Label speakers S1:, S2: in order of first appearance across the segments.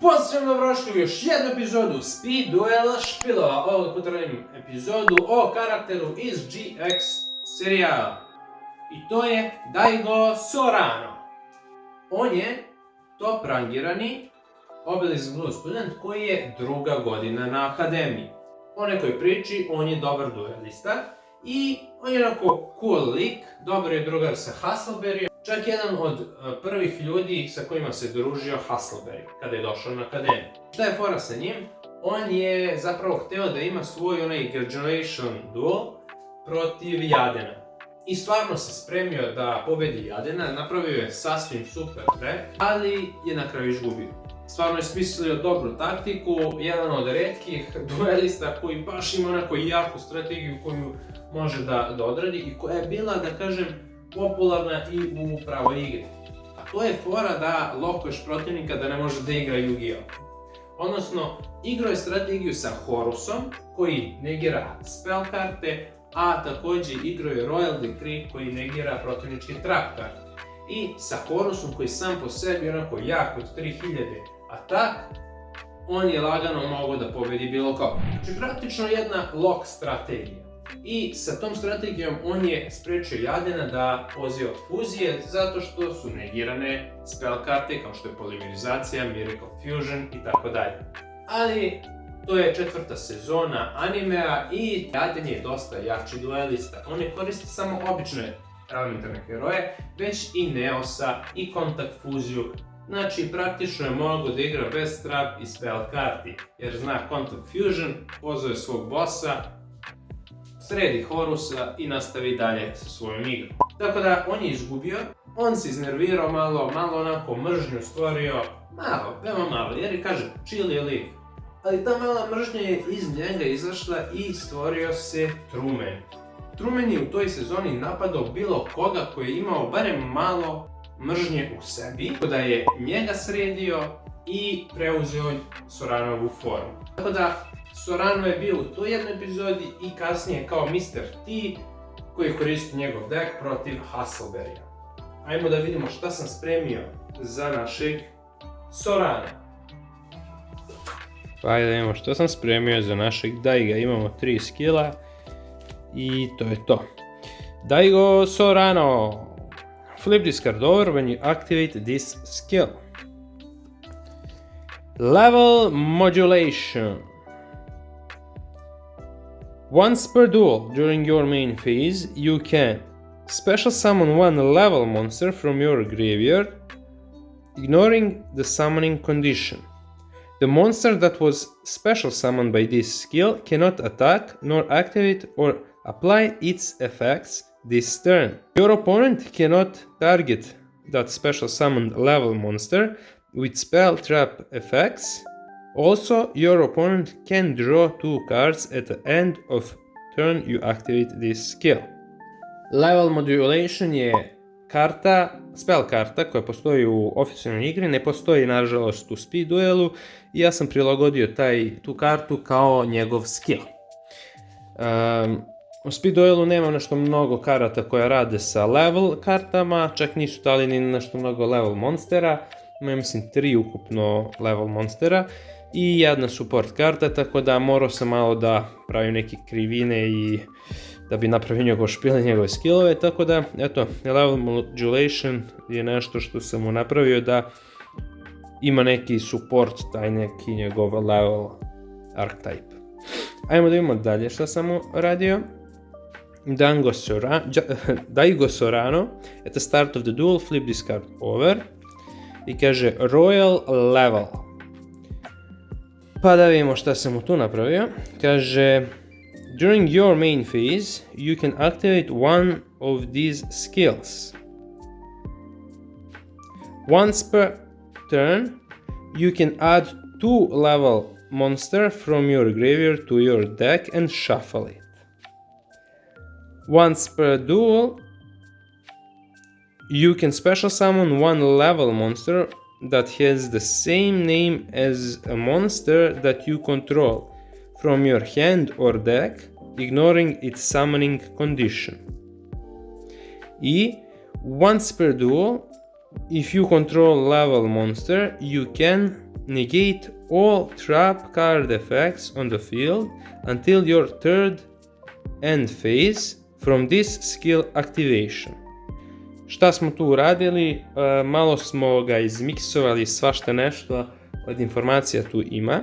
S1: Pozdrav, dobrodošli u još jednu epizodu Speed Duela Špilova. Ovog puta radim epizodu o karakteru iz GX serijala. I to je Daigo Sorano. On je top rangirani Obelisk Blue student koji je druga godina na akademiji. Po nekoj priči, on je dobar duelista i on je onako cool lik, dobar je drugar sa Hustleberryom. Čak jedan od prvih ljudi sa kojima se družio Hustleberry kada je došao na akademiju. Šta je fora sa njim? On je zapravo hteo da ima svoj onaj graduation duel protiv Jadena. I stvarno se spremio da pobedi Jadena, napravio je sasvim super pre, ali je na kraju izgubio. Stvarno je smislio dobru taktiku, jedan od retkih duelista koji baš ima onako jaku strategiju koju može da odradi i koja je bila, da kažem, popularna i u pravoj igri. A to je fora da lokuješ protivnika da ne može da igra Yu-Gi-Oh! Odnosno, igrao je strategiju sa Horusom koji negira spell karte, a također igrao je Royal Decree koji negira protivnički trap karte. I sa Horusom koji sam po sebi onako jak od 3000 atak, on je lagano mogao da pobedi bilo koga. Znači praktično jedna lock strategija. I sa tom strategijom on je sprečio Jadena da poziva od fuzije zato što su negirane spell karte kao što je Polymerizacija, Miracle Fusion i tako dalje. Ali to je 4. sezona animea i Jaden je dosta jači duelista. On ne koristi samo obične elementarne heroje, već i Neosa i kontakt fuziju. Znači praktično je mogao da igra bez trap i spell karti jer zna Contact Fusion, pozove svog bossa, sredi Horusa i nastavi dalje sa svojom igrom. Tako da on je izgubio, on se iznervirao malo onako mržnju stvorio, veoma malo, jer je kaže chill je lik. Ali ta mala mržnja je iz njega izašla i stvorio se Truman. Truman je u toj sezoni napadao bilo koga koji je imao barem malo mržnje u sebi, da je njega sredio i preuzeo Soranovu formu. Tako da Sorano je bio u toj jednoj epizodi i kasnije kao Mr. T koji koristi njegov deck protiv Hustleberrya. Ajmo da vidimo šta sam spremio za našeg Sorana. Pa ajde da vidimo što sam spremio za našeg Daiga. Imamo 3 skilla i to je to. Daigo Sorano. Flip this card over when you activate this skill. Level Modulation. Once per duel during your main phase, you can special summon one level monster from your graveyard, ignoring the summoning condition. The monster that was special summoned by this skill cannot attack nor activate or apply its effects this turn. Your opponent cannot target that special summoned level monster with spell trap effects. Also, your opponent can draw 2 cards at the end of turn you activate this skill. Level Modulation je karta, spell karta koja postoji u oficijalnoj igri, ne postoji nažalost u Speed Duelu i ja sam prilagodio tu kartu kao njegov skill. U Speed Duelu nema nešto mnogo karata koja rade sa level kartama, čak nisu dali ni nešto mnogo level monstera, ima mislim 3 ukupno level monstera i jedna support karta, tako da morao sam malo da pravim neke krivine i da bi napravio njegov špil i njegove skillove, tako da eto, level modulation je nešto što sam mu napravio da ima neki support, taj neki njegov level archetype. Ajmo da vidimo dalje šta sam mu radio. Daigo Sorano, at the start of the duel, flip this card over i kaže Royal Level. Pa da vidimo šta sam mu tu napravio. Kaže during your main phase, you can activate one of these skills. Once per turn, you can add 2 level monster from your graveyard to your deck and shuffle it. Once per duel, you can special summon one level monster that has the same name as a monster that you control from your hand or deck, ignoring its summoning condition. Once per duel, if you control level monster, you can
S2: negate all trap card effects on the field until your third end phase from this skill activation. Šta smo tu uradili? Malo smo ga izmiksovali, svašta nešto od informacija tu ima.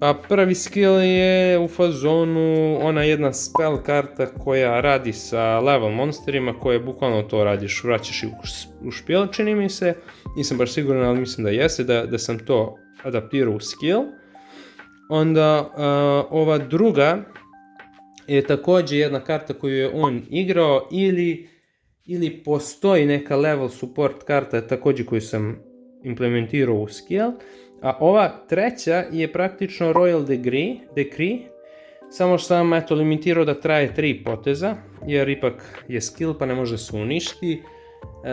S2: Pa prvi skill je u fazonu ona jedna spell karta koja radi sa level monsterima, koja bukvalno to radiš, vraćaš u špijel, čini mi se. Nisam baš siguran, ali mislim da jeste, da sam to adaptirao u skill. Onda ova druga je također jedna karta koju je on igrao ili postoji neka level support karta također koju sam implementirao u skill. A ova treća je praktično Royal Decree, samo što sam limitirao da traje 3 poteza, jer ipak je skill pa ne može se uništi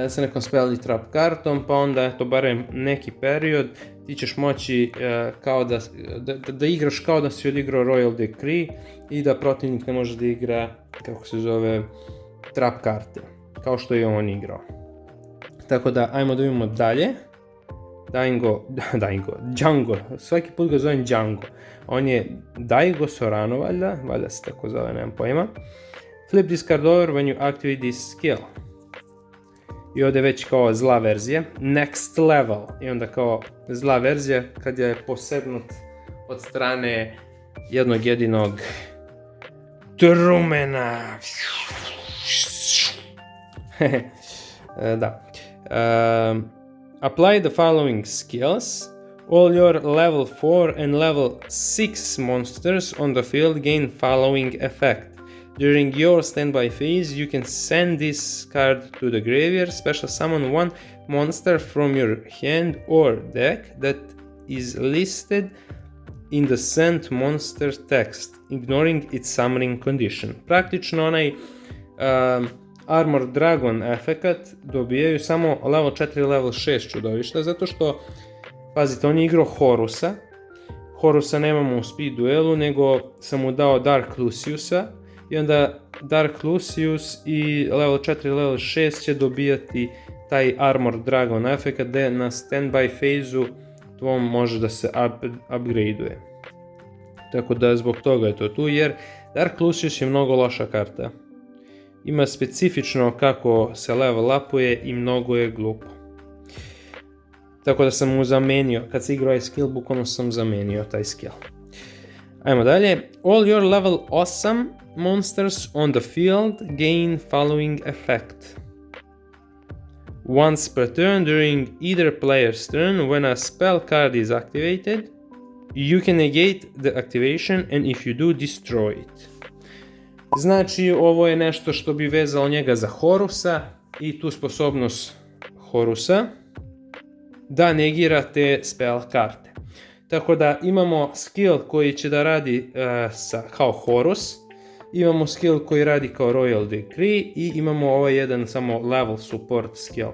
S2: sa nekom spell i trap kartom, pa onda barem neki period ti ćeš moći kao da igraš kao da si odigrao Royal Decree i da protivnik ne može da igra, kako se zove, trap karte, kao što je on igrao. Tako da, ajmo da vidimo dalje. Django, svaki put ga zovem Django. On je Daigo Sorano, valjda se tako zove, nemam pojma. Flip this card over when you activate this skill. I ovdje već kao zla verzija. Next level. I onda kao zla verzija kad je posebnut od strane jednog jedinog trumena. Da. Apply the following skills. All your level 4 and level 6 monsters on the field gain following effect. During your standby phase, you can send this card to the graveyard, special summon one monster from your hand or deck that is listed in the sent monster text, ignoring its summoning condition. Praktično onaj Armor Dragon efekat dobijaju samo level 4 i level 6 čudovišta, zato što, pazite, on je igrao Horusa. Horusa nemamo u speed duelu, nego sam mu dao Dark Luciusa i onda Dark Lucius i level 4 i level 6 će dobijati taj Armor Dragon efekat gde na standby phase-u tvom može da se upgrade-uje. Tako da zbog toga je to tu, jer Dark Lucius je mnogo loša karta. Ima specifično kako se level upuje i mnogo je glupo. Tako da sam mu zamenio, kad se igrao ovaj skill, bukvalno sam zamenio taj skill. Ajmo dalje. All your level 8 monsters on the field gain following effect. Once per turn during either player's turn, when a spell card is activated, you can negate the activation and if you do, destroy it. Znači, ovo je nešto što bi vezalo njega za Horusa i tu sposobnost Horusa da negira te spell karte. Tako da imamo skill koji će da radi kao Horus, imamo skill koji radi kao Royal Decree i imamo ovaj jedan samo level support skill.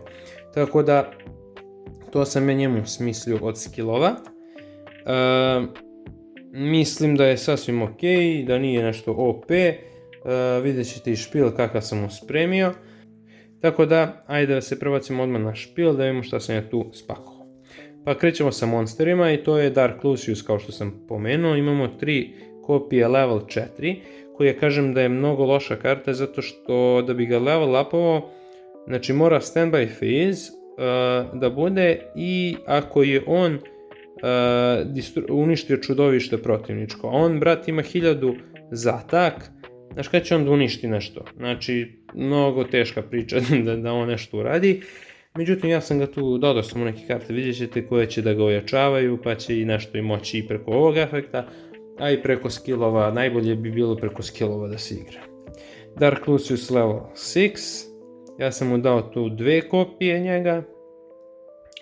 S2: Tako da to sam ja njemu smislio od skillova. Mislim da je sasvim ok, da nije nešto OP. Vidjet ćete i špil kakav sam mu spremio. Tako da, ajde da se prebacimo odmah na špil da vidimo šta sam ja tu spakovao. Pa krećemo sa monsterima i to je Dark Lucius kao što sam pomenuo. Imamo 3 kopije level 4 koje kažem da je mnogo loša karta zato što da bi ga level upovao, znači mora standby phase da bude i ako je on uništio čudovište protivničko. On, brat, ima 1000 za atak. Znaš kada će on da uništi nešto? Znači, mnogo teška priča da on nešto uradi. Međutim, ja sam ga tu, dodao sam mu neke karte, vidjet ćete koje će da ga ojačavaju, pa će i nešto i moći i preko ovog efekta, a i preko skillova, najbolje bi bilo preko skillova da se igra. Dark Lucius level 6, ja sam mu dao tu 2 kopije njega,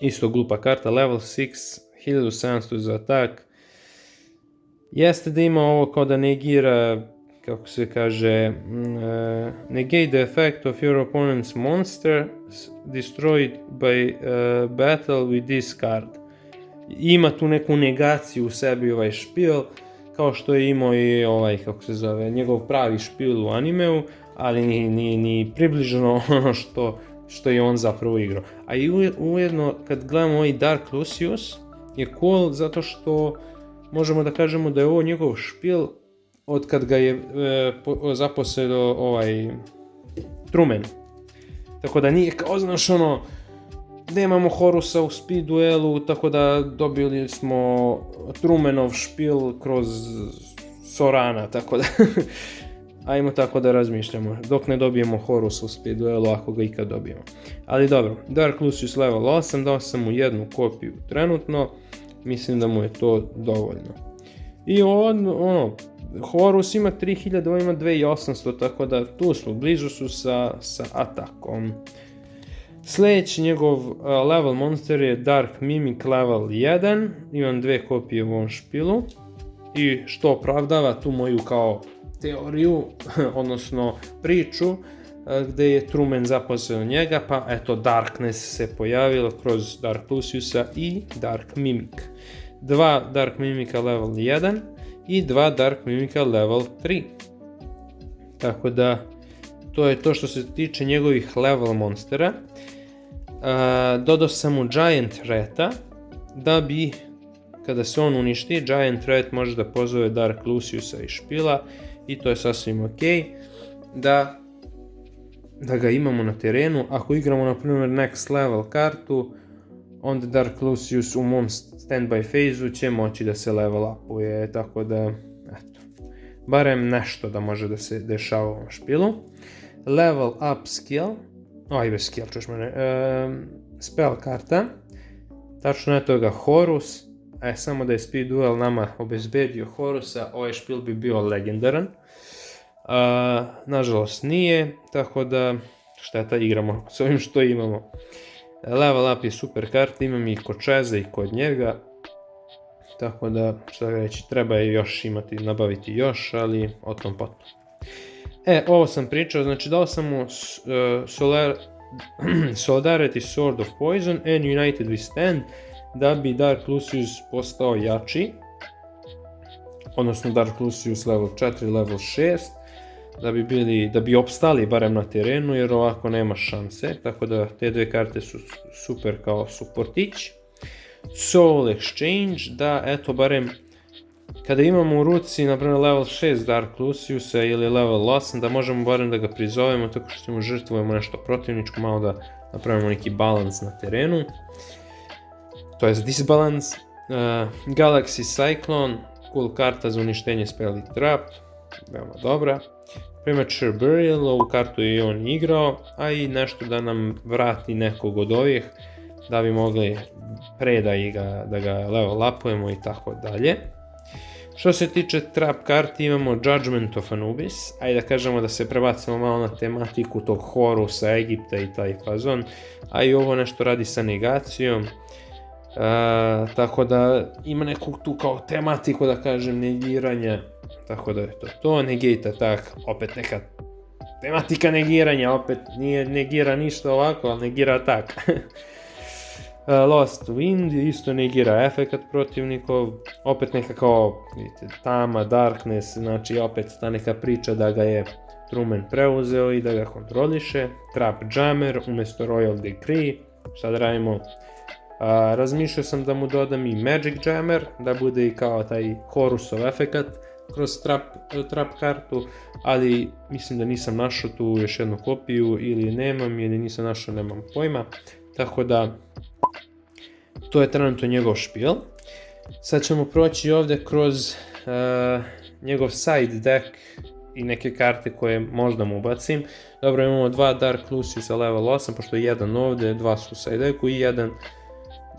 S2: isto glupa karta, level 6, 1700 za atak. Jeste da ima ovo kao da negira, kako se kaže, negate the effect of your opponent's monster destroyed by battle with this card. Ima tu neku negaciju u sebi ovaj špil, kao što je imao i ovaj, kako se zove, njegov pravi špil u animeu, ali ni približno ono što je on zapravo igrao. A i ujedno, kad gledamo ovaj Dark Lucius, je cool zato što možemo da kažemo da je ovo njegov špil od kad ga je zaposlio Truman. Tako da nije kao, znaš, nemamo Horusa u speed duelu, tako da dobili smo Trumanov špil kroz Sorana, tako da ajmo tako da razmišljamo, dok ne dobijemo Horus u speed duelu, ako ga ikad dobijemo. Ali dobro, Dark Lucius level 8, dao sam mu jednu kopiju trenutno, mislim da mu je to dovoljno. I Horus ima 3000, ovo ima 2800, tako da tu smo, blizu su sa atakom. Sljedeći njegov level monster je Dark Mimic level 1, imam 2 kopije u ovom špilu. I što opravdava tu moju kao teoriju, odnosno priču, gdje je Truman zaposlio njega, pa eto Darkness se pojavilo kroz Dark Luciusa i Dark Mimic. 2 Dark Mimica level 1 i 2 Dark Mimica level 3. Tako da, to je to što se tiče njegovih level monstera. Dodao sam mu Giant Rata, da bi, kada se on uništi, Giant Rat može da pozove Dark Luciusa iz špila i to je sasvim ok. Da ga imamo na terenu. Ako igramo na primjer next level kartu, onda Dark Lucius u mom standby phase-u će moći da se level upuje, tako da, eto, barem nešto da može da se dešava u ovom špilu. Level up skill, skill, čuš mene, spell karta, tačno je toga Horus, samo da je speed duel nama obezbedio Horusa, ovaj špil bi bio legendaran. Nažalost nije, tako da šteta, igramo s ovim što imamo. Level up je super karta, imam i kod Čeza i kod njega, tako da, šta reći, treba je još imati, nabaviti još, ali o tom potom. Ovo sam pričao, znači dao sam mu Solidarity Sword of Poison and United We Stand, da bi Dark Lucius postao jači, odnosno Dark Lucius level 4, level 6, da bi opstali barem na terenu, jer ovako nema šanse, tako da te dve karte su super kao supportić. Soul Exchange, da eto barem kada imamo u ruci naprimjer level 6 Dark Luciusa ili level 8, da možemo barem da ga prizovemo tako što ćemo žrtvujemo nešto protivničko, malo da napravimo neki balans na terenu, to je disbalans. Galaxy Cyclone, cool karta za uništenje spell i trap, veoma dobra. Premature Burial, ovu kartu je on igrao, a i nešto da nam vrati nekog od ovih, da bi mogli pre da ga level upujemo i tako dalje. Što se tiče trap karti, imamo Judgment of Anubis, ajde da kažemo da se prebacimo malo na tematiku tog Horusa, Egipta i taj fazon, a i ovo nešto radi sa negacijom, tako da ima neku tu kao tematiku, da kažem, negiranja, tako da je to, negate attack, opet neka tematika negiranja, opet nije negira ništa ovako, ali negira attack. Lost Wind isto negira efekat protivnikov, opet neka kao, vidite, tama, darkness, znači opet ta neka priča da ga je Truman preuzeo i da ga kontroliše. Trap Jammer umjesto Royal Decree, šta da radimo? Razmišljao sam da mu dodam i Magic Jammer, da bude i kao taj Horusov efekat kroz trap kartu, ali mislim da nisam našao tu još jednu kopiju, ili nemam, ili nisam našao, nemam pojma, tako da to je trenutno njegov špil. Sad ćemo proći ovdje kroz njegov side deck i neke karte koje možda mu ubacim. Dobro, imamo 2 Dark Luciusa level 8, pošto je jedan ovdje, 2 su u side decku i jedan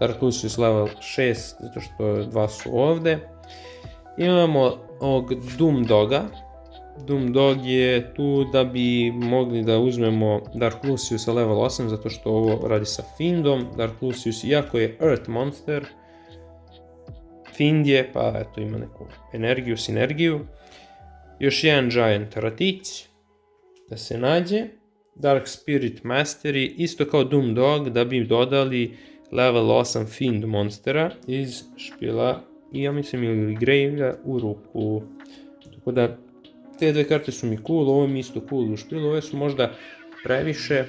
S2: Dark Lucius level 6, zato što 2 su ovdje. Imamo ovog Doom Doga. Doom Dog je tu da bi mogli da uzmemo Dark Luciusa level 8, zato što ovo radi sa Fiendom. Dark Lucius, iako je Earth Monster, Fiend je, pa eto ima neku energiju, sinergiju. Još jedan Giant Ratić da se nađe. Dark Spirit Mastery, isto kao Doom Dog, da bi dodali level 8 Fiend monstera iz špila i ja mislim ili Gravea u ruku. Tako da te dve karte su mi cool, ovo mi isto cool u špilu, ove su možda previše,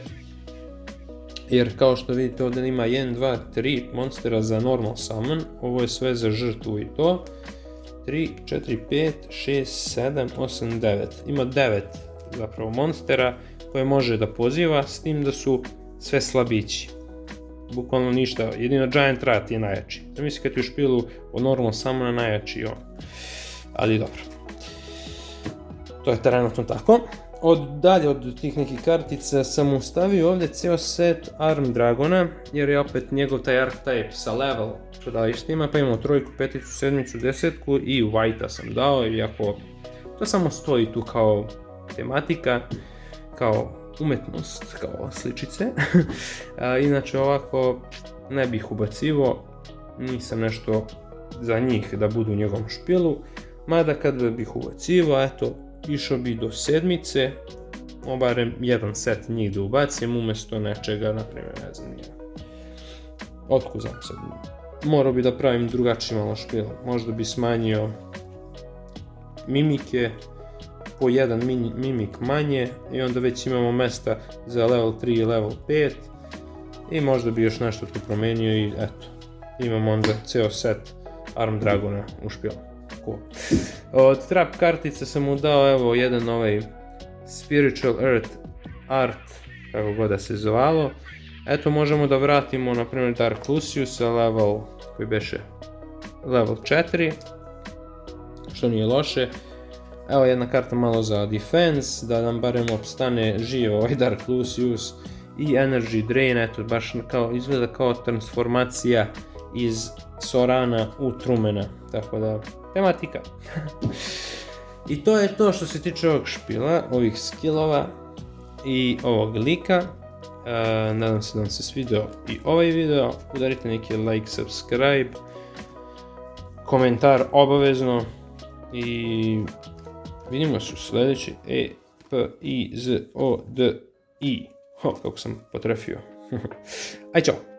S2: Jer kao što vidite ovdje ima 1, 2, 3 monstera za normal summon, ovo je sve za žrtvu i to. 3, 4, 5, 6, 7, 8, 9. Ima 9 zapravo monstera koje može da poziva, s tim da su sve slabići. Bukvalno ništa, jedino Giant Rat je najjači. Zamisli kad ti u špilu od normal summona najjači on. Ali dobro. To je trenutno tako. Dalje od tih nekih kartica sam ustavio ovdje cijel set Arm Dragona, jer je opet njegov taj archetype sa level prodalištima, pa imamo trojku, peticu, sedmicu, desetku i White-a sam dao, iako to samo stoji tu kao tematika, kao umetnost, kao sličice. Inače ovako ne bih ubacivo, nisam nešto za njih da budu u njegovom špilu, mada kad bih ubacivo, eto, išao bi do sedmice, barem jedan set njih da ubacim umjesto nečega, naprimjer, ne znam nije. Otkud znam sad, morao bi da pravim drugačiji malo špil, možda bi smanjio mimike, po jedan mimik manje i onda već imamo mesta za level 3 i level 5 i možda bi još nešto tu promenio i eto, imamo onda ceo set Arm Dragona u špilu. Cool. Od trap kartice sam mu dao evo jedan ovaj Spiritual Earth Art, kako god da se zvalo. Eto možemo da vratimo na primjer Dark Lucius level koji beše level 4, što nije loše. Evo jedna karta malo za defense, da nam barem opstane živ ovaj Dark Lucius i Energy Drain, eto baš kao, izgleda kao transformacija iz Sorana u Trumena, tako da tematika. I to je to što se tiče ovog špila, ovih skillova i ovog lika. Nadam se da vam se svidio i ovaj video, udarite neki like, subscribe, komentar obavezno i vidimo se u sljedeći Epizodi. Kako sam potrefio. Aj čao!